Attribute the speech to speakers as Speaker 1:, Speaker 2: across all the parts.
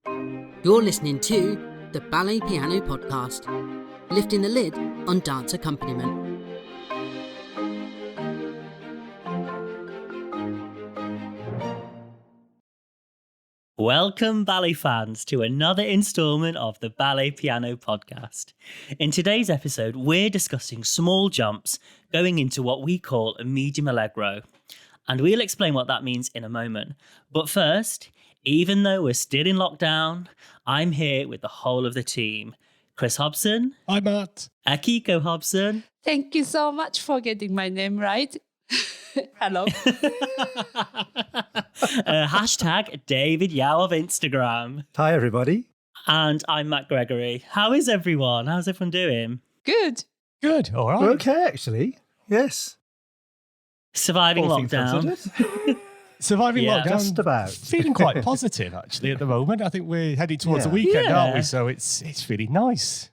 Speaker 1: You're listening to the Ballet Piano Podcast, lifting the lid on dance accompaniment.
Speaker 2: Welcome, ballet fans, to another instalment of the Ballet Piano Podcast. In today's episode, we're discussing small jumps going into what we call a medium Allegro. And we'll explain what that means in a moment. But first, even though we're still in lockdown, I'm here with the whole of the team. Chris Hobson.
Speaker 3: Hi, Matt.
Speaker 2: Akiko Hobson.
Speaker 4: Thank you so much for getting my name right. Hello.
Speaker 2: Hashtag David Yao of Instagram.
Speaker 5: Hi, everybody.
Speaker 2: And I'm Matt Gregory. How is everyone? How's everyone doing?
Speaker 4: Good.
Speaker 3: Good. All right.
Speaker 5: We're okay, actually. Yes.
Speaker 2: Surviving
Speaker 5: All things
Speaker 2: lockdown.
Speaker 5: considered.
Speaker 3: Surviving
Speaker 2: Yeah.
Speaker 3: lockdown.
Speaker 5: Just about.
Speaker 3: Feeling quite positive, actually, at the moment. I think we're heading towards the weekend,
Speaker 2: Yeah.
Speaker 3: aren't we? So it's really nice.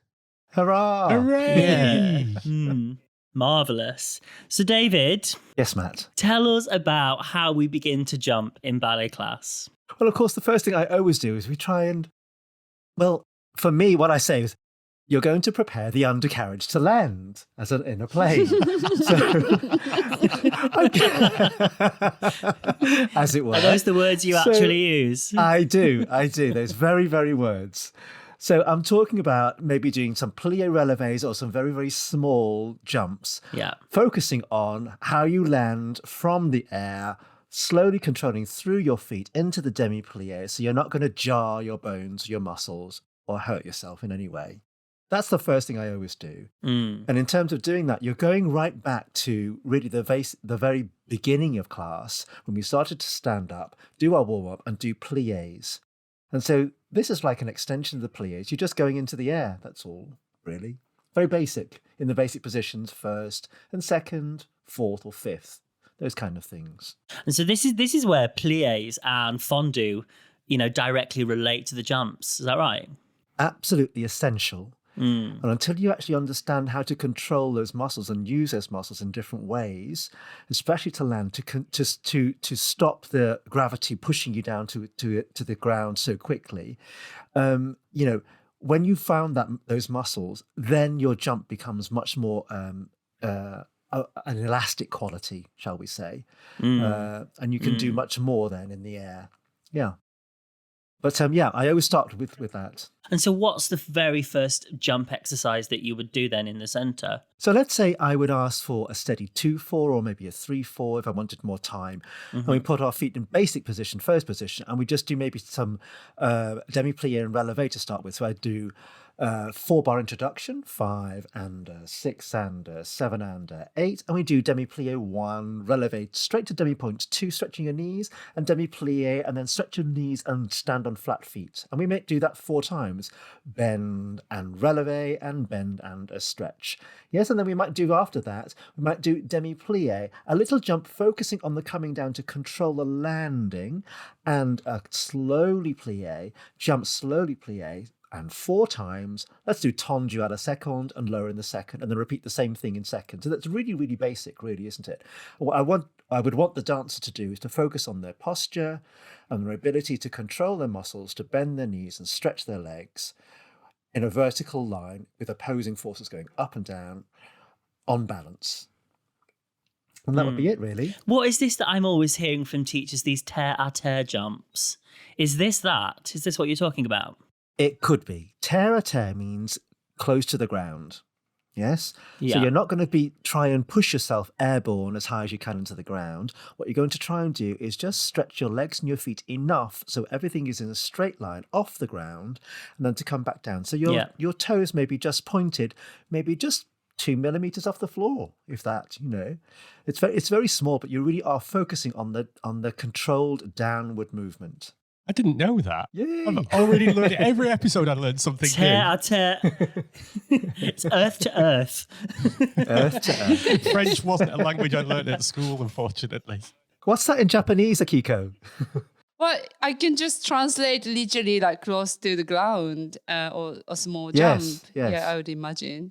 Speaker 5: Hurrah.
Speaker 3: Hooray!
Speaker 2: Yeah. Marvellous. So, David,
Speaker 5: Yes, Matt.
Speaker 2: tell us about how we begin to jump in ballet class.
Speaker 5: Well, of course, the first thing I always do is we try and, well, for me, what I say is, you're going to prepare the undercarriage to land in a plane. As it were.
Speaker 2: Are those the words you
Speaker 5: So-
Speaker 2: actually use?
Speaker 5: I do. Those very, very words. So I'm talking about maybe doing some plie releves or some very, very small jumps,
Speaker 2: Yeah.
Speaker 5: focusing on how you land from the air, slowly controlling through your feet into the demi-plie, so you're not going to jar your bones, your muscles, or hurt yourself in any way. That's the first thing I always do.
Speaker 2: Mm.
Speaker 5: And in terms of doing that, you're going right back to really the very beginning of class, when we started to stand up, do our warm-up, and do plies. And so this is like an extension of the plies. You're just going into the air, that's all, really. Very basic, in the basic positions, first and second, fourth or fifth, those kind of things.
Speaker 2: And so this is where plies and fondue, directly relate to the jumps. Is that right?
Speaker 5: Absolutely essential.
Speaker 2: Mm.
Speaker 5: And until you actually understand how to control those muscles and use those muscles in different ways, especially to land, to stop the gravity pushing you down to the ground so quickly, when you found those muscles, then your jump becomes much more an elastic quality, shall we say, and you can do much more then in the air. Yeah. But I always start with that.
Speaker 2: And so what's the very first jump exercise that you would do then in the centre?
Speaker 5: So let's say I would ask for a steady 2-4 or maybe a 3-4 if I wanted more time. And we put our feet in basic position, first position, and we just do maybe some demi-plie and releve to start with. So I do 4-bar introduction, 5 and 6 and 7 and 8. And we do demi-plie 1, releve straight to demi-point 2, stretching your knees, and demi-plie, and then stretch your knees and stand on flat feet. And we do that 4 times. Bend and releve and bend and a stretch. Yes, and then we might do after that, we might do demi-plie, a little jump focusing on the coming down to control the landing, and a slowly plie, jump slowly plie, and 4 times. Let's do tendu at a second and lower in the second, and then repeat the same thing in second. So that's really, really basic, really, isn't it? What I would want the dancer to do is to focus on their posture and their ability to control their muscles, to bend their knees and stretch their legs in a vertical line with opposing forces going up and down on balance. And that would be it, really.
Speaker 2: What is this that I'm always hearing from teachers, these terre-à-terre jumps? Is this that? Is this what you're talking about?
Speaker 5: It could be. Terre-à-terre means close to the ground. Yes?
Speaker 2: Yeah.
Speaker 5: So you're not going to try and push yourself airborne as high as you can into the ground. What you're going to try and do is just stretch your legs and your feet enough so everything is in a straight line off the ground, and then to come back down. So your toes may be just pointed, maybe just 2 millimeters off the floor, if that, It's very small, but you really are focusing on the controlled downward movement.
Speaker 3: I didn't know that.
Speaker 5: Yay.
Speaker 3: I've already learned it. Every episode I learned something new.
Speaker 2: Terre-à-terre. It's earth to earth.
Speaker 5: Earth to earth.
Speaker 3: French wasn't a language I learned at school, unfortunately.
Speaker 5: What's that in Japanese, Akiko?
Speaker 4: Well, I can just translate literally like close to the ground or a small
Speaker 5: Yes,
Speaker 4: jump.
Speaker 5: yes.
Speaker 4: Yeah, I would imagine.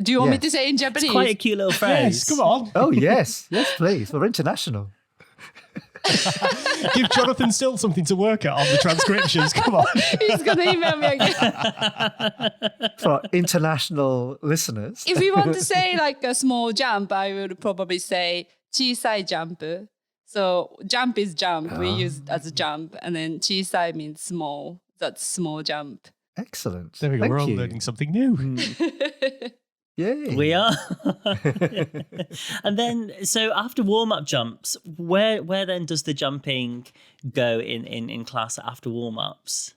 Speaker 4: Do you want me
Speaker 5: Yes.
Speaker 4: to say in Japanese?
Speaker 2: It's quite a cute little phrase.
Speaker 3: Yes, come on.
Speaker 5: Oh, yes. Yes, please. We're international.
Speaker 3: Give Jonathan still something to work at on the transcriptions. Come on.
Speaker 4: He's going to email me again.
Speaker 5: For our international listeners.
Speaker 4: If we want to say like a small jump, I would probably say 小さい jump. So jump is jump. We use it as a jump. And then 小さい means small. That's small jump.
Speaker 5: Excellent.
Speaker 3: There we go.
Speaker 5: Thank
Speaker 3: We're all
Speaker 5: you.
Speaker 3: learning something new.
Speaker 5: Yay.
Speaker 2: We are. And then, so after warm-up jumps, where then does the jumping go in class after warm-ups?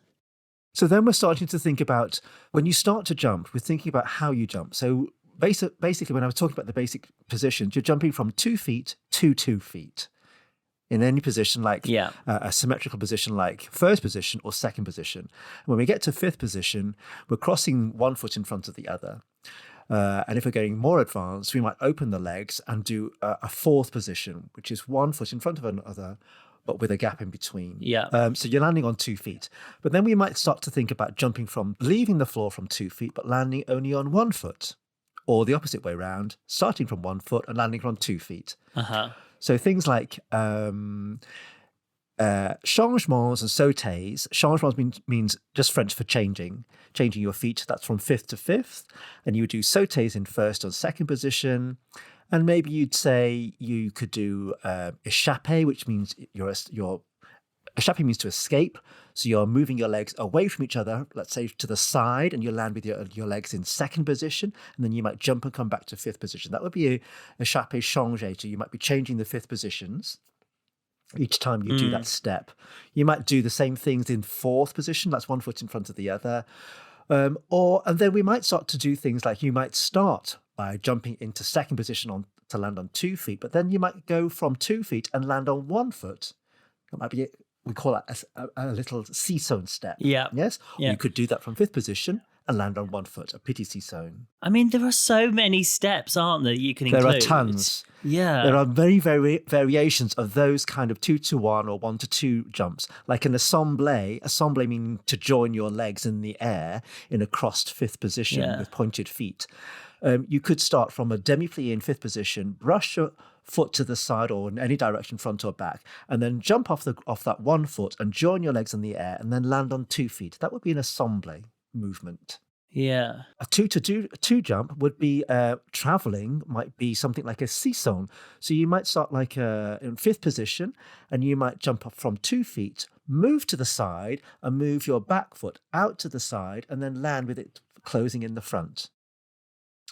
Speaker 5: So then we're starting to think about, when you start to jump, we're thinking about how you jump. So basically, when I was talking about the basic positions, you're jumping from 2 feet to 2 feet in any position, like a symmetrical position, like first position or second position. When we get to fifth position, we're crossing one foot in front of the other. And if we're getting more advanced, we might open the legs and do a fourth position, which is 1 foot in front of another, but with a gap in between. So you're landing on 2 feet. But then we might start to think about jumping from leaving the floor from 2 feet, but landing only on 1 foot. Or the opposite way around, starting from 1 foot and landing on 2 feet. So things like changements and sautés. Changements means just French for changing your feet. That's from fifth to fifth. And you would do sautés in first or second position. And maybe you'd say you could do échappé, which means échappé means to escape. So you're moving your legs away from each other, let's say to the side, and you land with your legs in second position. And then you might jump and come back to fifth position. That would be a échappé changé. So you might be changing the fifth positions each time you do that step. You might do the same things in fourth position. That's 1 foot in front of the other. And then we might start to do things like you might start by jumping into second position to land on 2 feet, but then you might go from 2 feet and land on 1 foot. That might be, we call that a little seesaw step. Yes? Or you could do that from fifth position and land on 1 foot, a Petit seesaw.
Speaker 2: I mean, there are so many steps, aren't there, you can include?
Speaker 5: There are tons.
Speaker 2: Yeah.
Speaker 5: There are very variations of those kind of 2 to 1 or 1 to 2 jumps. Like an assemblé meaning to join your legs in the air in a crossed fifth position with pointed feet. You could start from a demi-plie in fifth position, brush your foot to the side or in any direction, front or back, and then jump off that 1 foot and join your legs in the air and then land on 2 feet. That would be an assemblé movement.
Speaker 2: Yeah.
Speaker 5: A 2 to 2 jump would be traveling, might be something like a seesaw. So you might start like in fifth position and you might jump up from 2 feet, move to the side and move your back foot out to the side and then land with it closing in the front.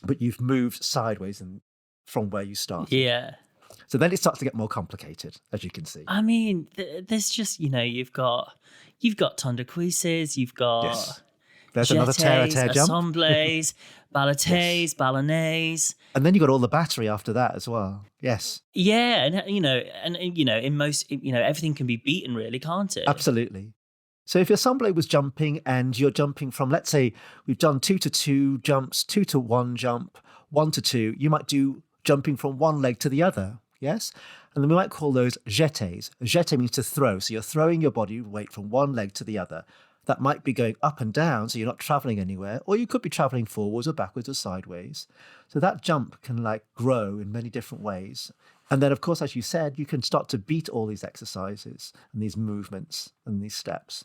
Speaker 5: But you've moved sideways from where you started.
Speaker 2: Yeah.
Speaker 5: So then it starts to get more complicated, as you can see.
Speaker 2: I mean, there's just, you've got tendre cuisses, you've got...
Speaker 5: Yes. There's another terre-à-terre jump.
Speaker 2: Assemblés, ballottés, ballonnaise.
Speaker 5: And then you got all the battery after that as well. Yes.
Speaker 2: Yeah, and in most, everything can be beaten really, can't it?
Speaker 5: Absolutely. So if your assemblé was jumping and you're jumping from, let's say, we've done 2 to 2 jumps, 2 to 1 jump, 1 to 2, you might do jumping from one leg to the other. Yes. And then we might call those jetés. Jeté means to throw. So you're throwing your body weight from one leg to the other. That might be going up and down, so you're not traveling anywhere, or you could be traveling forwards or backwards or sideways. So that jump can grow in many different ways. And then, of course, as you said, you can start to beat all these exercises and these movements and these steps.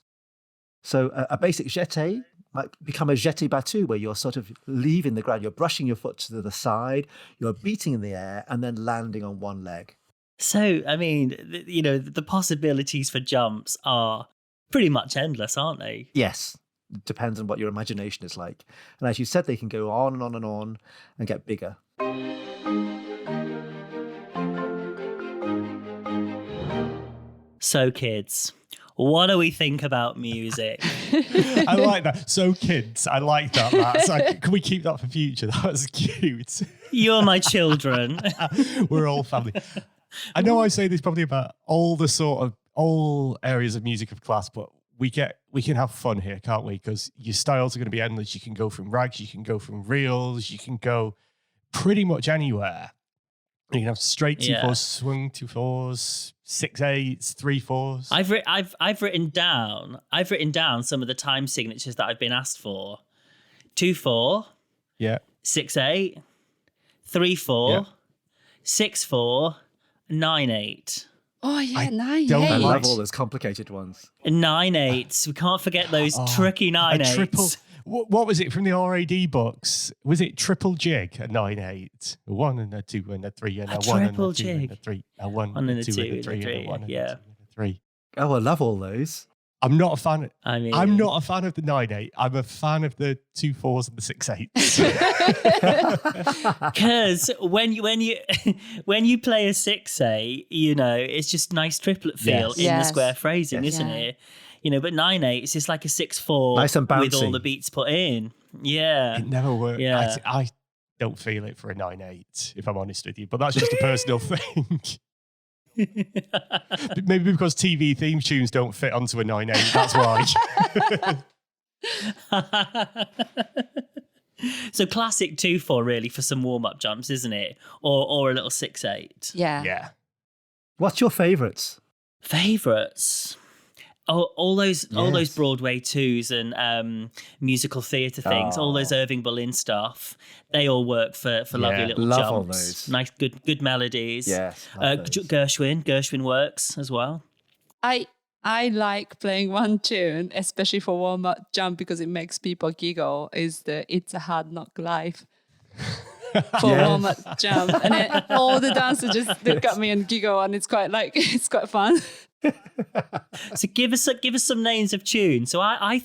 Speaker 5: So a basic jeté might become a jeté battu, where you're sort of leaving the ground, you're brushing your foot to the side, you're beating in the air, and then landing on one leg.
Speaker 2: So, I mean, the possibilities for jumps are pretty much endless, aren't they?
Speaker 5: Yes. It depends on what your imagination is like. And as you said, they can go on and on and on and get bigger.
Speaker 2: So, kids, what do we think about music?
Speaker 3: I like that. So, kids, I like that, Matt. Can we keep that for future? That was cute.
Speaker 2: You're my children.
Speaker 3: We're all family. I know I say this probably about all areas of music of class, but we can have fun here, can't we? Because your styles are going to be endless. You can go from rags, you can go from reels, you can go pretty much anywhere. You can have straight 2/4, swing 2/4, 6/8, 3/4.
Speaker 2: I've written down some of the time signatures that I've been asked for. 2/4, 6/8, 3/4, 6/4, 9/8.
Speaker 4: Oh yeah,
Speaker 3: I
Speaker 4: 9
Speaker 3: don't
Speaker 5: I
Speaker 4: 8.
Speaker 5: love all those complicated ones.
Speaker 2: 9/8. We can't forget those tricky 9/8s.
Speaker 3: A triple. What was it from the RAD books? Was it triple jig, a 9/8? A 1 and a 2 and a 3 and a 1 and
Speaker 2: triple
Speaker 3: a 2 and a
Speaker 2: jig.
Speaker 3: 3. A 1
Speaker 2: 1
Speaker 3: and a 2 and a 3 and a 1 and a 2
Speaker 2: yeah.
Speaker 3: and a 3.
Speaker 5: Oh, I love all those.
Speaker 3: I'm not a fan.
Speaker 2: I mean,
Speaker 3: I'm not a fan of the 9/8. I'm a fan of the 2 4s and the 6/8s.
Speaker 2: because when you play a 6/8, it's just nice triplet feel
Speaker 3: Yes.
Speaker 2: in the square phrasing,
Speaker 5: Yes.
Speaker 2: isn't it? But 9/8 it's just like a 6/4
Speaker 5: Nice and
Speaker 2: with all
Speaker 5: bouncy.
Speaker 2: the beats put in. Yeah.
Speaker 3: It never worked.
Speaker 2: Yeah.
Speaker 3: I don't feel it for a 9/8, if I'm honest with you. But that's just a personal thing. Maybe because TV theme tunes don't fit onto a 9/8. That's why.
Speaker 2: So classic 2/4 really for some warm-up jumps, isn't it? Or a little 6/8.
Speaker 4: Yeah.
Speaker 3: Yeah.
Speaker 5: What's your favourites?
Speaker 2: Favourites. Oh, all those
Speaker 5: Yes.
Speaker 2: Broadway 2s and musical theatre things, all those Irving Berlin stuff, they all work for lovely little
Speaker 5: love
Speaker 2: jumps.
Speaker 5: all those.
Speaker 2: Nice, good melodies.
Speaker 5: Yes. love those.
Speaker 2: Gershwin works as well.
Speaker 4: I like playing one tune, especially for warm-up jump, because it makes people giggle, is the It's a Hard Knock Life for
Speaker 5: Yes.
Speaker 4: warm-up jump. And then all the dancers just look at me and giggle, and it's quite fun.
Speaker 2: So give us some names of tunes. So I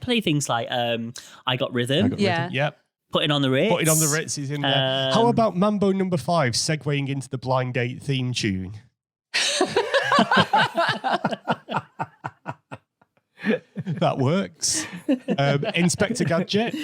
Speaker 2: play things like I Got Rhythm,
Speaker 4: Yeah.
Speaker 3: Yep.
Speaker 2: Putting on the Ritz.
Speaker 3: Putting on the Ritz is in there. How about Mambo number 5, segueing into the Blind Date theme tune? That works. Inspector Gadget.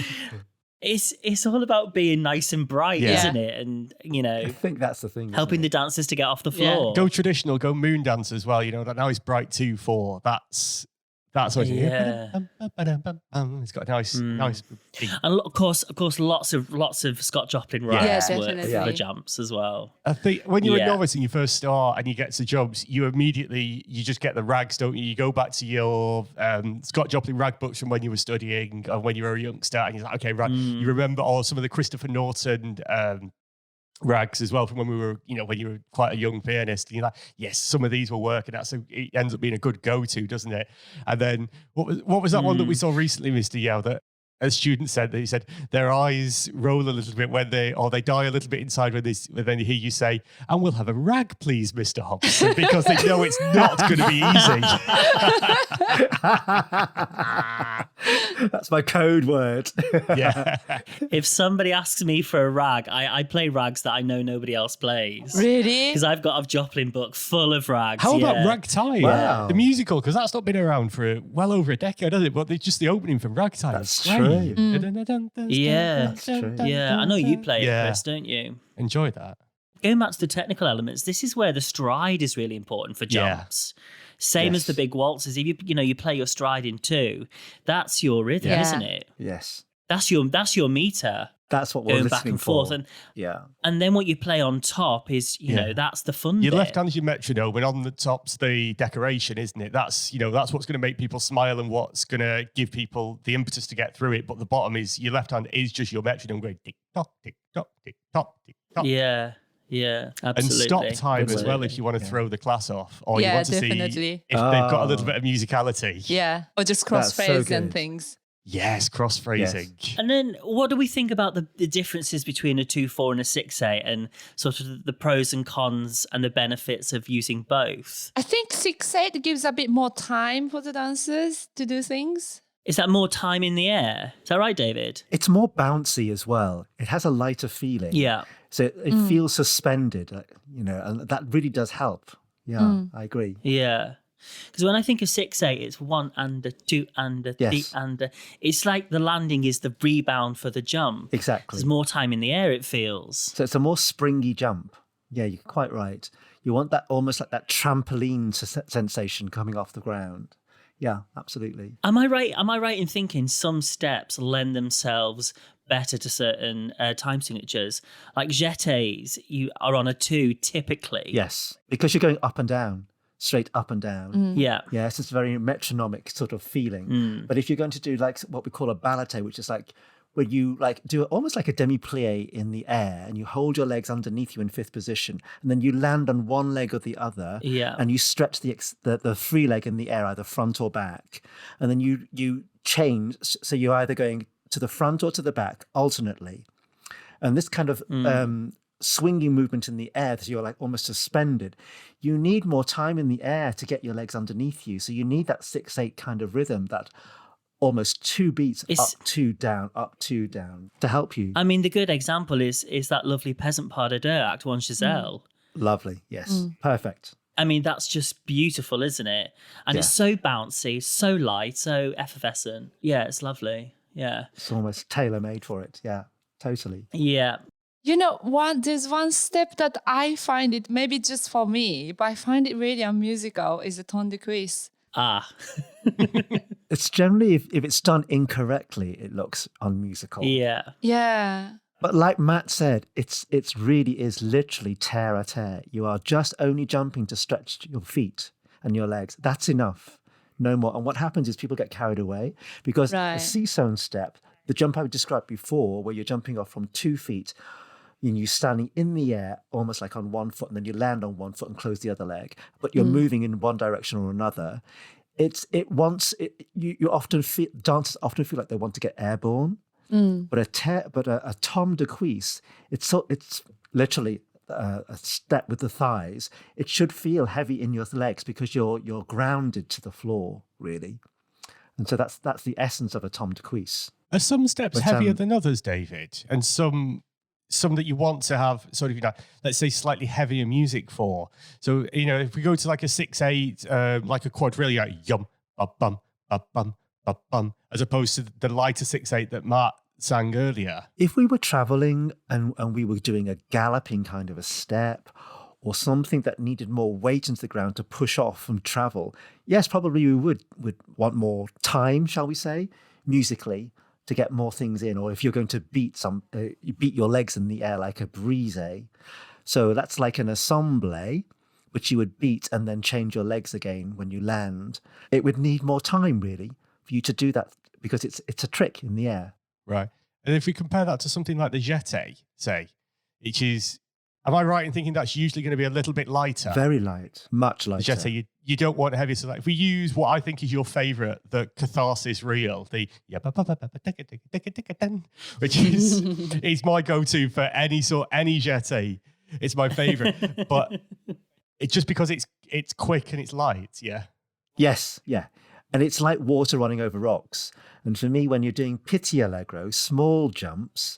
Speaker 2: It's all about being nice and bright,
Speaker 3: Yeah.
Speaker 2: isn't it? And
Speaker 5: I think that's the thing. isn't
Speaker 2: helping the
Speaker 5: it?
Speaker 2: dancers to get off the
Speaker 4: Yeah.
Speaker 2: floor.
Speaker 3: Go traditional, go moon dance as well. That now is bright 2 4. That's what it is.
Speaker 2: Yeah.
Speaker 3: It's got a nice beat.
Speaker 2: And of course, lots of Scott Joplin rides
Speaker 4: Yeah,
Speaker 2: work for
Speaker 4: definitely.
Speaker 2: the jumps as well.
Speaker 3: I think when you're
Speaker 2: Yeah.
Speaker 3: a novice and you first start and you get to jumps, you just get the rags, don't you? You go back to your Scott Joplin rag books from when you were studying and when you were a youngster, and you're like, okay, right. You remember all some of the Christopher Norton rags as well from when we were, when you were quite a young pianist. And you're like, yes, some of these will work, and it ends up being a good go-to, doesn't it? And then what was that one that we saw recently, Mr. Yao, that a student said that he said their eyes roll a little bit when they die a little bit inside when they hear you say, "And we'll have a rag, please, Mr. Hobson," because they know it's not going to be easy.
Speaker 5: That's my code word.
Speaker 3: Yeah.
Speaker 2: If somebody asks me for a rag, I play rags that I know nobody else plays.
Speaker 4: Really?
Speaker 2: Because I've got a Joplin book full of rags.
Speaker 3: How
Speaker 2: yeah.
Speaker 3: about Ragtime?
Speaker 5: Wow.
Speaker 3: The musical, because that's not been around for well over a decade, has it? But it's just the opening from Ragtime.
Speaker 5: That's
Speaker 3: It's great.
Speaker 5: true.
Speaker 2: Yeah.
Speaker 5: That's true.
Speaker 2: Yeah, I know you play it,
Speaker 3: Yeah.
Speaker 2: Chris, don't you?
Speaker 3: Enjoy that.
Speaker 2: Going back to the technical elements, this is where the stride is really important for
Speaker 3: Yeah.
Speaker 2: jumps. Same as
Speaker 5: Yes.
Speaker 2: the big waltzes. If you play your stride in 2, that's your rhythm,
Speaker 4: Yeah.
Speaker 2: isn't it?
Speaker 5: Yes.
Speaker 2: That's your meter
Speaker 5: That's what we're
Speaker 2: going
Speaker 5: listening
Speaker 2: back and
Speaker 5: for.
Speaker 2: forth,
Speaker 5: Yeah.
Speaker 2: and then what you play on top is that's the fun
Speaker 3: Your
Speaker 2: bit.
Speaker 3: left hand's your metronome, and on the top's the decoration, isn't it? That's what's going to make people smile and what's going to give people the impetus to get through it. But the bottom is your left hand is just your metronome going tick tock, tick tock, tick tock, tick tock.
Speaker 2: Yeah,
Speaker 3: And
Speaker 2: absolutely.
Speaker 3: stop time
Speaker 5: Good
Speaker 3: as well
Speaker 5: way.
Speaker 3: if you want to throw the class off, or you
Speaker 4: Yeah,
Speaker 3: want to see
Speaker 4: definitely.
Speaker 3: if they've got a little bit of musicality.
Speaker 4: Yeah. Or just
Speaker 5: That's so
Speaker 4: crossfades and
Speaker 5: good.
Speaker 4: things.
Speaker 3: Yes, cross phrasing.
Speaker 2: And then what do we think about the differences between a 2/4 and a 6/8 and sort of the pros and cons and the benefits of using both?
Speaker 4: I think 6/8 gives a bit more time for the dancers to do things.
Speaker 2: Is that more time in the air? Is that right, David?
Speaker 5: It's more bouncy as well. It has a lighter feeling.
Speaker 2: Yeah.
Speaker 5: So it feels suspended, and that really does help. Yeah, I agree.
Speaker 2: Yeah. Because when I think of 6/8, it's 1 and a 2 and a 3
Speaker 5: Yes.
Speaker 2: and a... It's like the landing is the rebound for the jump.
Speaker 5: Exactly.
Speaker 2: There's more time in the air, it feels.
Speaker 5: So it's a more springy jump. Yeah, you're quite right. You want that almost like that trampoline sensation coming off the ground. Yeah, absolutely.
Speaker 2: Am I right in thinking some steps lend themselves better to certain time signatures? Like jetés, you are on a 2 typically.
Speaker 5: Yes, because you're going up and down, straight up and down.
Speaker 2: Yeah.
Speaker 5: Yes, it's a very metronomic sort of feeling. But if you're going to do like what we call a ballet, which is like where you like do almost like a demi-plie in the air, and you hold your legs underneath you in fifth position, and then you land on one leg or the other, and you stretch the free leg in the air, either front or back, and then you change, so you're either going to the front or to the back alternately, and this kind of swinging movement in the air that you're like almost suspended. You need more time in the air to get your legs underneath you, so you need that 6/8 kind of rhythm, that almost 2 beats, up, 2 down, up, 2 down, to help you.
Speaker 2: I mean, the good example is that lovely Peasant Pas de Deux, Act 1 Giselle.
Speaker 5: Lovely, yes, perfect.
Speaker 2: I mean, that's just beautiful, isn't it? And it's so bouncy, so light, so effervescent. Yeah, it's lovely. Yeah.
Speaker 5: It's almost tailor-made for it. Yeah, totally.
Speaker 2: Yeah.
Speaker 4: You know, there's one step that I find it, maybe just for me, but I find it really unmusical, is the ton de cuisse.
Speaker 2: Ah.
Speaker 5: It's generally, if it's done incorrectly, it looks unmusical.
Speaker 2: Yeah.
Speaker 4: Yeah.
Speaker 5: But like Matt said, it's really is literally terre-à-terre. You are just only jumping to stretch your feet and your legs. That's enough. No more. And what happens is people get carried away, because a seesaw step, the jump I described before, where you're jumping off from 2 feet, and you're standing in the air almost like on one foot, and then you land on one foot and close the other leg, but you're moving in one direction or another. You often feel, dancers often feel like they want to get airborne, but a tom de cuisse, it's literally a step with the thighs. It should feel heavy in your legs because you're grounded to the floor, really. And so that's the essence of a tom de cuisse.
Speaker 3: Are some steps heavier than others, David? And some that you want to have sort of, let's say slightly heavier music for? So, if we go to like a 6/8, like a quadrille, yum, bum, bum, bum, as opposed to the lighter 6/8 that Matt sang earlier.
Speaker 5: If we were traveling and we were doing a galloping kind of a step, or something that needed more weight into the ground to push off and travel, yes, probably we would want more time, shall we say, musically, to get more things in. Or if you're going to you beat your legs in the air like a brise. So that's like an ensemble, which you would beat and then change your legs again when you land. It would need more time, really, for you to do that, because it's a trick in the air.
Speaker 3: Right. And if we compare that to something like the jeté, say, which is, am I right in thinking that's usually going to be a little bit lighter?
Speaker 5: Very light, much lighter.
Speaker 3: The jeté, you don't want heavy. So like, if we use what I think is your favorite, the Catharsis reel, the which is my go-to for any jeté. It's my favorite, but it's just because it's quick and it's light. Yeah.
Speaker 5: Yes. Yeah. And it's like water running over rocks. And for me, when you're doing Petit Allegro, small jumps,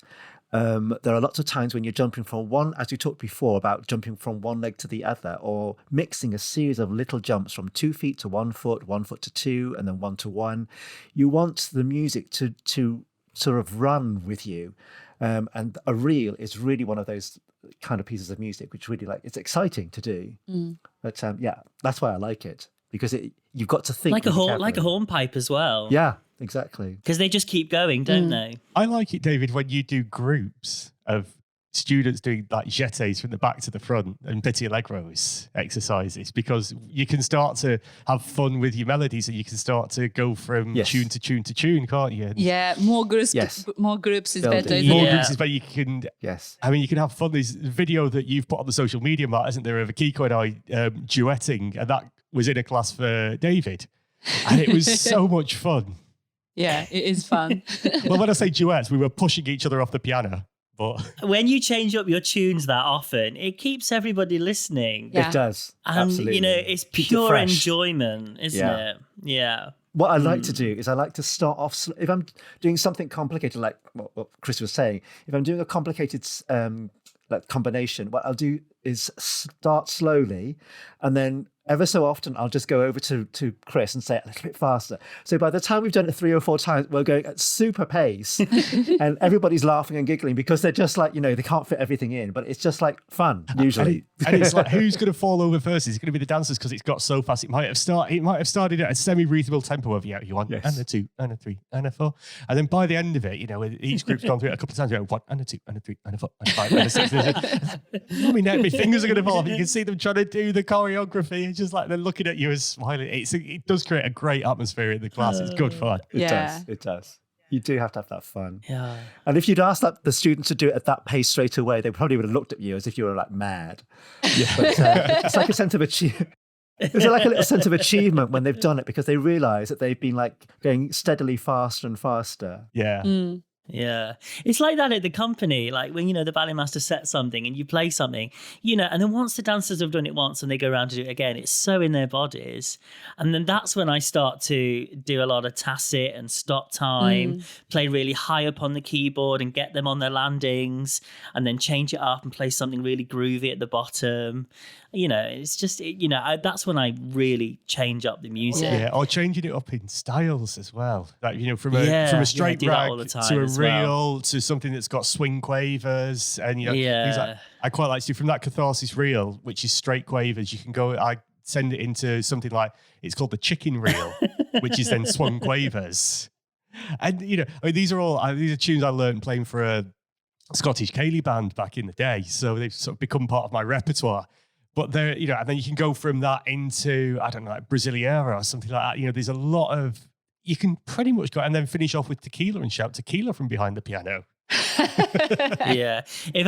Speaker 5: there are lots of times when you're jumping from one, as we talked before, about jumping from one leg to the other, or mixing a series of little jumps from 2 feet to 1 foot, 1 foot to 2, and then 1 to 1. You want the music to sort of run with you. And a reel is really one of those kind of pieces of music, which really it's exciting to do. But yeah, that's why I like it, because you've got to think
Speaker 2: like a hornpipe as well.
Speaker 5: Yeah, exactly.
Speaker 2: Because they just keep going, don't they?
Speaker 3: I like it, David, when you do groups of students doing like jetés from the back to the front and Petit Allegros exercises, because you can start to have fun with your melodies and you can start to go from tune to tune to tune, can't you?
Speaker 4: Yeah, more groups is better.
Speaker 3: More groups is better. You can,
Speaker 5: I
Speaker 3: mean, you can have fun. There's a video that you've put on the social media, Matt, isn't there, of Akiko and I duetting, and that was in a class for David, and it was so much fun.
Speaker 4: Yeah, it is fun.
Speaker 3: Well, when I say duets, we were pushing each other off the piano. But
Speaker 2: when you change up your tunes that often, it keeps everybody listening.
Speaker 5: Yeah. It does.
Speaker 2: And,
Speaker 5: absolutely.
Speaker 2: It's pure enjoyment, isn't it? Yeah.
Speaker 5: What I like to do is I like to start off, if I'm doing something complicated, like what Chris was saying, if I'm doing a complicated combination, what I'll do is start slowly, and then ever so often I'll just go over to Chris and say it a little bit faster. So by the time we've done it 3 or 4 times, we're going at super pace and everybody's laughing and giggling because they're just like, they can't fit everything in, but it's just like fun usually.
Speaker 3: And it's like, who's going to fall over first? Is it going to be the dancers because it's got so fast? It might have started at a semi-reasonable tempo of you want and a 2 and a 3 and a 4. And then by the end of it, each group's gone through it a couple of times. You go 1 and a 2 and a 3 and a 4 and a 5 and a 6. My fingers are going to fall off. You can see them trying to do the choreography. It's just like they're looking at you and smiling. It does create a great atmosphere in the class. It's good fun.
Speaker 5: It does. You do have to have that fun.
Speaker 2: Yeah.
Speaker 5: And if you'd asked the students to do it at that pace straight away, they probably would have looked at you as if you were like mad.
Speaker 3: Yeah.
Speaker 5: But it's like a sense of achievement. There's like a little sense of achievement when they've done it because they realise that they've been like going steadily faster and faster.
Speaker 3: Yeah.
Speaker 2: Yeah. It's like that at the company, like when, the ballet master sets something and you play something, and then once the dancers have done it once and they go around to do it again, it's so in their bodies. And then that's when I start to do a lot of tacit and stop time, play really high up on the keyboard and get them on their landings, and then change it up and play something really groovy at the bottom. It's just, that's when I really change up the music.
Speaker 3: Yeah, or changing it up in styles as well. Like, from a straight rag to a reel to something that's got swing quavers and things like, I quite like to do from that catharsis reel, which is straight quavers. You can go, I send it into something like, it's called the chicken reel, which is then swung quavers. And these are tunes I learned playing for a Scottish ceilidh band back in the day, so they've sort of become part of my repertoire. But there, and then you can go from that into, I don't know, like Brasileira or something like that. There's a lot of, you can pretty much go and then finish off with tequila and shout tequila from behind the piano.
Speaker 2: Yeah. If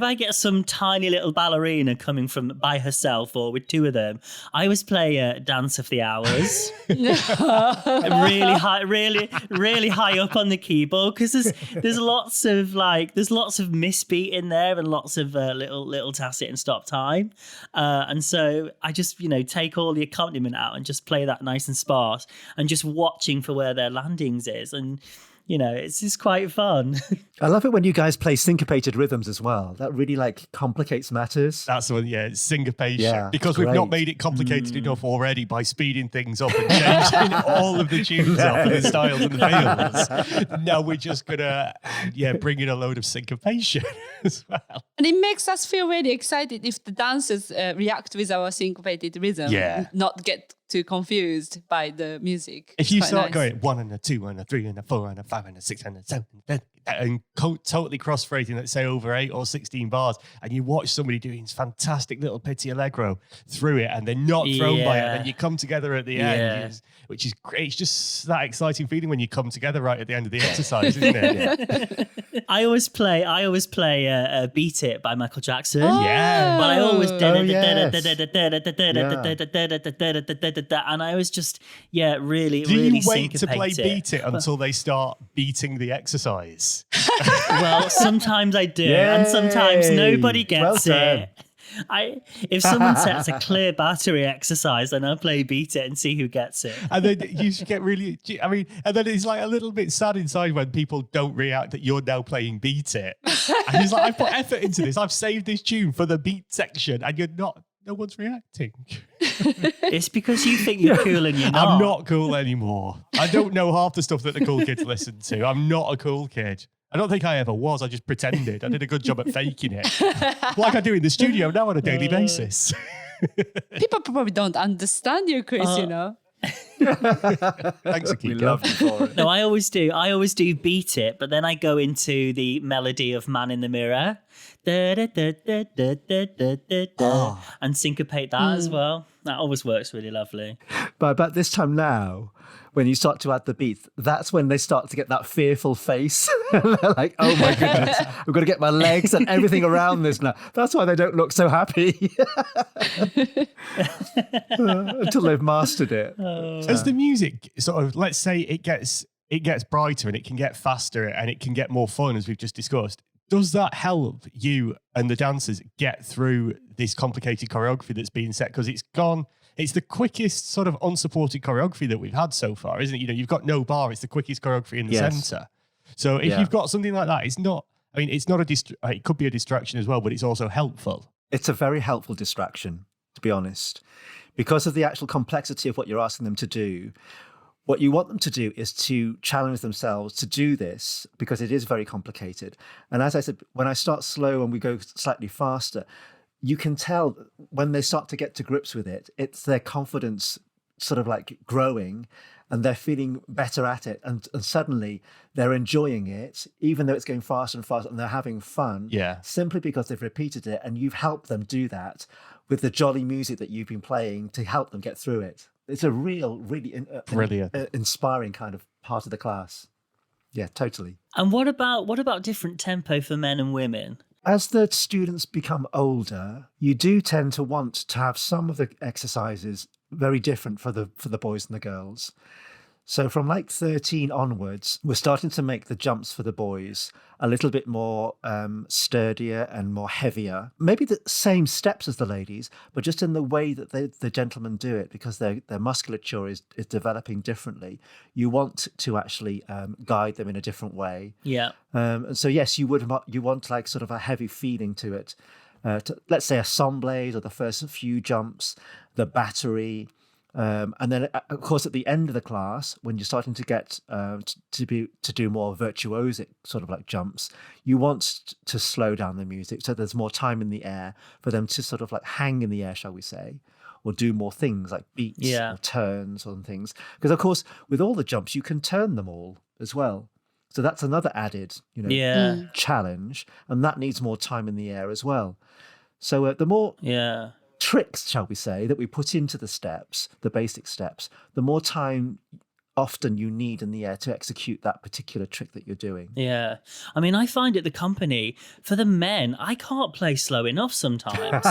Speaker 2: I get some tiny little ballerina coming from by herself or with two of them, I always play Dance of the Hours. Really high, really high up on the keyboard because there's lots of misbeat in there and lots of little tacit and stop time, and so I just take all the accompaniment out and just play that nice and sparse and just watching for where their landings is. And it's just quite fun.
Speaker 5: I love it when you guys play syncopated rhythms as well. That really complicates matters.
Speaker 3: That's the one, it's syncopation.
Speaker 5: Yeah,
Speaker 3: because we've not made it complicated enough already by speeding things up and changing all of the tunes up and the styles and the feels. Now we're just gonna bring in a load of syncopation as well.
Speaker 4: And it makes us feel really excited if the dancers react with our syncopated rhythm.
Speaker 3: Yeah.
Speaker 4: Not get too confused by the music.
Speaker 3: If you start going 1 and a 2 and a 3 and a 4 and a 5 and a 6 and a 7 and totally cross-phrasing, let's say over 8 or 16 bars, and you watch somebody doing fantastic little Petit Allegro through it and they're not thrown by it, and then you come together at the end, which is great. It's just that exciting feeling when you come together right at the end of the exercise, isn't it?
Speaker 2: I always play Beat It by Michael Jackson.
Speaker 3: Yeah.
Speaker 2: But I always and I was just really
Speaker 3: Do you wait
Speaker 2: syncopate
Speaker 3: to play
Speaker 2: it.
Speaker 3: Beat It until they start beating the exercise?
Speaker 2: Well, sometimes I do, and sometimes nobody gets
Speaker 5: Well done.
Speaker 2: it. If someone sets a clear battery exercise, then I'll play Beat It and see who gets it.
Speaker 3: And then you get really, and then it's like a little bit sad inside when people don't react that you're now playing Beat It. And he's like, I've put effort into this. I've saved this tune for the beat section and you're not, no one's reacting.
Speaker 2: It's because you think you're cool and you're not.
Speaker 3: I'm not cool anymore. I don't know half the stuff that the cool kids listen to. I'm not a cool kid. I don't think I ever was. I just pretended. I did a good job at faking it. Like I do in the studio now on a daily basis.
Speaker 4: People probably don't understand you, Chris,
Speaker 3: Thanks,
Speaker 5: We
Speaker 3: Akiko.
Speaker 5: love you for it.
Speaker 2: No, I always do. I always do Beat It, but then I go into the melody of Man in the Mirror. And syncopate that as well. That always works really lovely.
Speaker 5: But about this time now, when you start to add the beats, that's when they start to get that fearful face. They're like, oh my goodness, I've got to get my legs and everything around this now. That's why they don't look so happy. Until they've mastered it.
Speaker 3: As the music sort of, let's say it gets brighter and it can get faster and it can get more fun, as we've just discussed, does that help you and the dancers get through this complicated choreography that's being set? Because it's the quickest sort of unsupported choreography that we've had so far, isn't it? You've got no bar. It's the quickest choreography in the center. So if you've got something like that, it could be a distraction as well, but it's also helpful.
Speaker 5: It's a very helpful distraction, to be honest. Because of the actual complexity of what you're asking them to do, what you want them to do is to challenge themselves to do this, because it is very complicated. And as I said, when I start slow and we go slightly faster, you can tell when they start to get to grips with it, it's their confidence sort of like growing and they're feeling better at it. And suddenly they're enjoying it, even though it's going faster and faster, and they're having fun.
Speaker 3: Yeah.
Speaker 5: Simply because they've repeated it and you've helped them do that with the jolly music that you've been playing to help them get through it. It's a really
Speaker 3: Brilliant.
Speaker 5: inspiring kind of part of the class. Yeah, totally.
Speaker 2: And what about different tempo for men and women?
Speaker 5: As the students become older, you do tend to want to have some of the exercises very different for the boys and the girls. So from like 13 onwards, we're starting to make the jumps for the boys a little bit more sturdier and more heavier. Maybe the same steps as the ladies, but just in the way that the gentlemen do it, because their musculature is developing differently. You want to actually guide them in a different way.
Speaker 2: Yeah.
Speaker 5: And so, yes, you want like sort of a heavy feeling to it. Let's say assemblays or the first few jumps, the battery. And then, of course, at the end of the class, when you're starting to get to do more virtuosic sort of like jumps, you want to slow down the music so there's more time in the air for them to sort of like hang in the air, shall we say, or do more things like beats or turns or things. Because, of course, with all the jumps, you can turn them all as well. So that's another added, challenge, and that needs more time in the air as well. So the more tricks, shall we say, that we put into the steps, the basic steps, the more time often you need in the air to execute that particular trick that you're doing.
Speaker 2: Yeah. I mean, I find at the company, for the men, I can't play slow enough sometimes.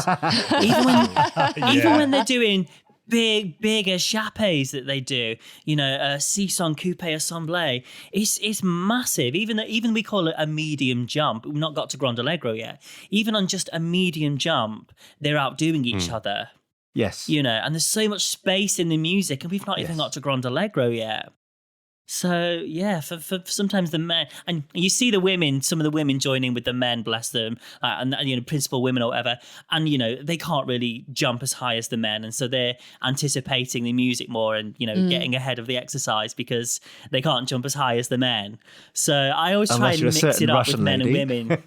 Speaker 2: even when they're doing big échappés that they do, Sisson Coupe Assemblée, it's massive. Even we call it a medium jump. We've not got to Grand Allegro yet. Even on just a medium jump, they're outdoing each other.
Speaker 5: Yes.
Speaker 2: And there's so much space in the music, and we've not even got to Grand Allegro yet. So, yeah, for sometimes the men, and you see some of the women joining with the men, bless them, and principal women or whatever, and, they can't really jump as high as the men. And so they're anticipating the music more and, getting ahead of the exercise because they can't jump as high as the men. So I always try and mix it up
Speaker 5: Russian
Speaker 2: with men
Speaker 5: lady.
Speaker 2: and women.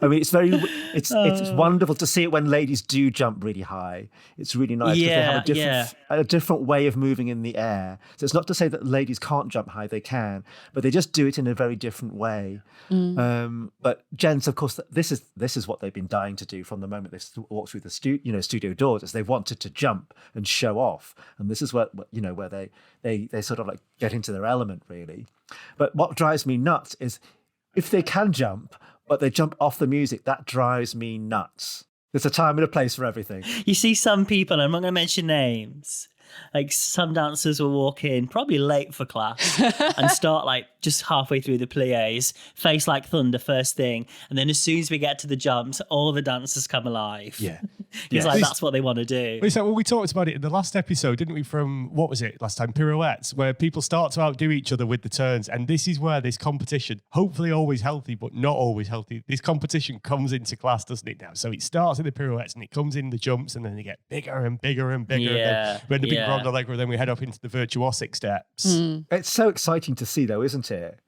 Speaker 5: I mean, it's wonderful to see it when ladies do jump really high. It's really nice because they have a different way of moving in the air. So it's not to say that ladies can't jump high; they can, but they just do it in a very different way. But gents, of course, this is what they've been dying to do from the moment they walked through the studio doors. Is they wanted to jump and show off, and this is where they sort of like get into their element really. But what drives me nuts is if they can jump, but they jump off the music, that drives me nuts. There's a time and a place for everything.
Speaker 2: You see some people, and I'm not going to mention names, like some dancers will walk in probably late for class and start like just halfway through the pliés, face like thunder first thing, and then as soon as we get to the jumps, all the dancers come alive.
Speaker 3: Yeah.
Speaker 2: It's like that's what they want to do.
Speaker 3: Well, we talked about it in the last episode, didn't we? From what was it last time? Pirouettes, where people start to outdo each other with the turns, and this is where this competition, hopefully always healthy, but not always healthy. This competition comes into class, doesn't it? Now, so it starts in the pirouettes, and it comes in the jumps, and then they get bigger and bigger and bigger.
Speaker 2: Yeah.
Speaker 3: And then when the big Grand Allegro, then we head up into the virtuosic steps.
Speaker 5: It's so exciting to see, though, isn't it?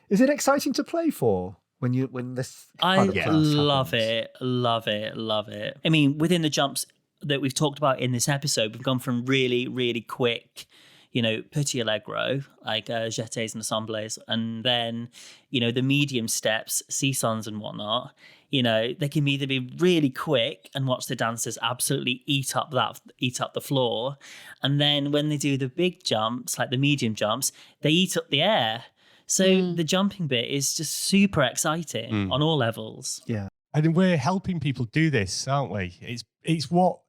Speaker 5: Is it exciting to play for? When this kind of class
Speaker 2: love
Speaker 5: happens?
Speaker 2: love it. I mean, within the jumps that we've talked about in this episode, we've gone from really, really quick, Petit Allegro, like jetés and assemblées, and then, the medium steps, Sissons and whatnot. They can either be really quick and watch the dancers absolutely eat up the floor, and then when they do the big jumps, like the medium jumps, they eat up the air. So the jumping bit is just super exciting on all levels.
Speaker 5: Yeah.
Speaker 3: And we're helping people do this, aren't we? It's what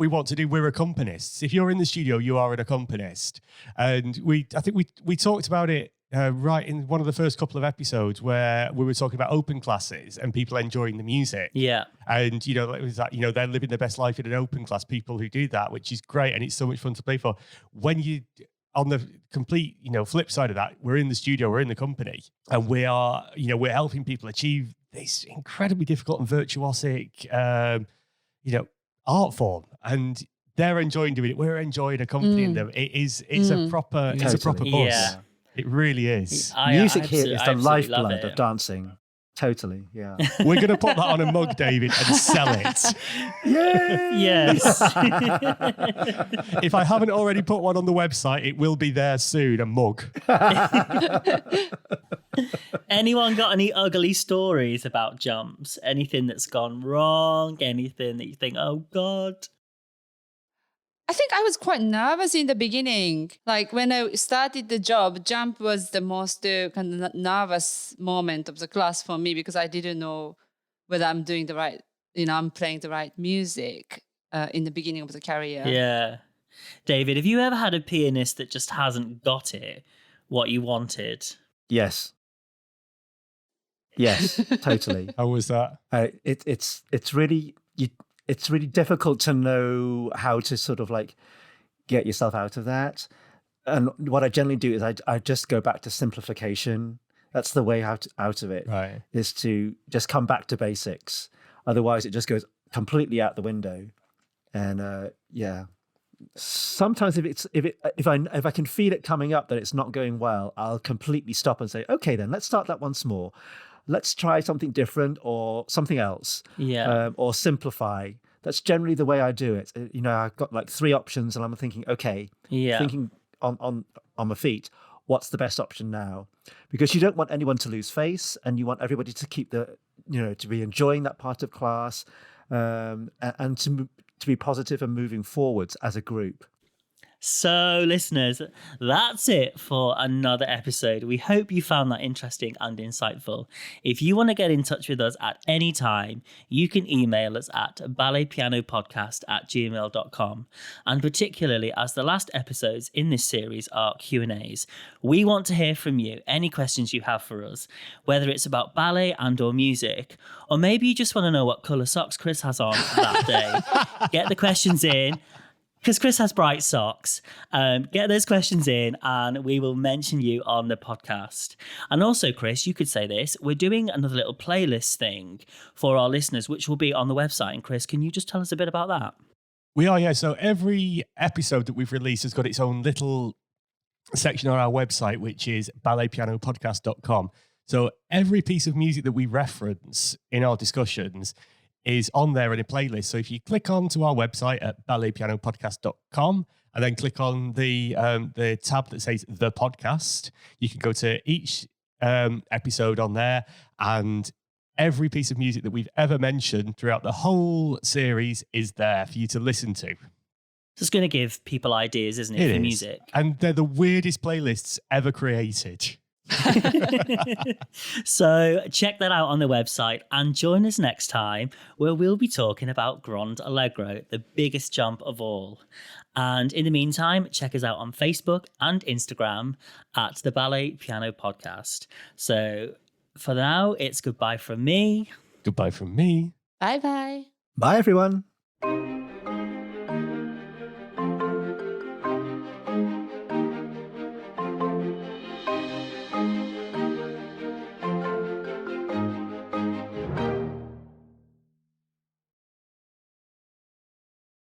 Speaker 3: we want to do. We're accompanists. If you're in the studio, you are an accompanist. And I think we talked about it right in one of the first couple of episodes where we were talking about open classes and people enjoying the music.
Speaker 2: Yeah.
Speaker 3: And it was that, they're living their best life in an open class, people who do that, which is great, and it's so much fun to play for. When you on the complete, flip side of that, we're in the studio, we're in the company, and we are, we're helping people achieve this incredibly difficult and virtuosic, art form, and they're enjoying doing it. We're enjoying accompanying them. It's a proper buzz.
Speaker 2: Yeah.
Speaker 3: It really is.
Speaker 5: Music here is the lifeblood of dancing. Totally, yeah.
Speaker 3: We're going to put that on a mug, David, and sell it.
Speaker 5: Yay!
Speaker 2: Yes.
Speaker 3: If I haven't already put one on the website, it will be there soon, a mug.
Speaker 2: Anyone got any ugly stories about jumps? Anything that's gone wrong? Anything that you think, oh God?
Speaker 4: I think I was quite nervous in the beginning. Like when I started the job, jump was the most kind of nervous moment of the class for me because I didn't know whether I'm doing the right, I'm playing the right music in the beginning of the career.
Speaker 2: Yeah. David, have you ever had a pianist that just hasn't got it, what you wanted?
Speaker 5: Yes. Yes, totally.
Speaker 3: How was that?
Speaker 5: It's really difficult to know how to sort of like get yourself out of that. And what I generally do is I just go back to simplification. That's the way out of it.
Speaker 3: Right.
Speaker 5: Is to just come back to basics. Otherwise, it just goes completely out the window. And yeah, sometimes if I can feel it coming up that it's not going well, I'll completely stop and say, okay, then let's start that once more. Let's try something different or something else.
Speaker 2: Yeah.
Speaker 5: Or simplify. That's generally the way I do it. I've got like 3 options, and I'm thinking, okay, thinking on my feet, what's the best option now? Because you don't want anyone to lose face, and you want everybody to keep to be enjoying that part of class, and to be positive and moving forwards as a group.
Speaker 2: So, listeners, that's it for another episode. We hope you found that interesting and insightful. If you want to get in touch with us at any time, you can email us at balletpianopodcast@gmail.com. And particularly as the last episodes in this series are Q&As, we want to hear from you, any questions you have for us, whether it's about ballet and or music, or maybe you just want to know what colour socks Chris has on that day. Get the questions in. Because Chris has bright socks. Get those questions in and we will mention you on the podcast. And also, Chris, you could say this. We're doing another little playlist thing for our listeners, which will be on the website. And Chris, can you just tell us a bit about that?
Speaker 3: We are, yeah. So every episode that we've released has got its own little section on our website, which is balletpianopodcast.com. So every piece of music that we reference in our discussions is on there in a playlist. So if you click on to our website at balletpianopodcast.com and then click on the tab that says The Podcast, you can go to each episode on there, and every piece of music that we've ever mentioned throughout the whole series is there for you to listen to.
Speaker 2: It's going to give people ideas, isn't it, for music?
Speaker 3: And they're the weirdest playlists ever created.
Speaker 2: So check that out on the website and join us next time where we'll be talking about Grand Allegro, the biggest jump of all. And in the meantime, check us out on Facebook and Instagram at the Ballet Piano Podcast. So for now, it's goodbye from me.
Speaker 3: Goodbye from me.
Speaker 4: Bye-bye.
Speaker 5: Bye, everyone.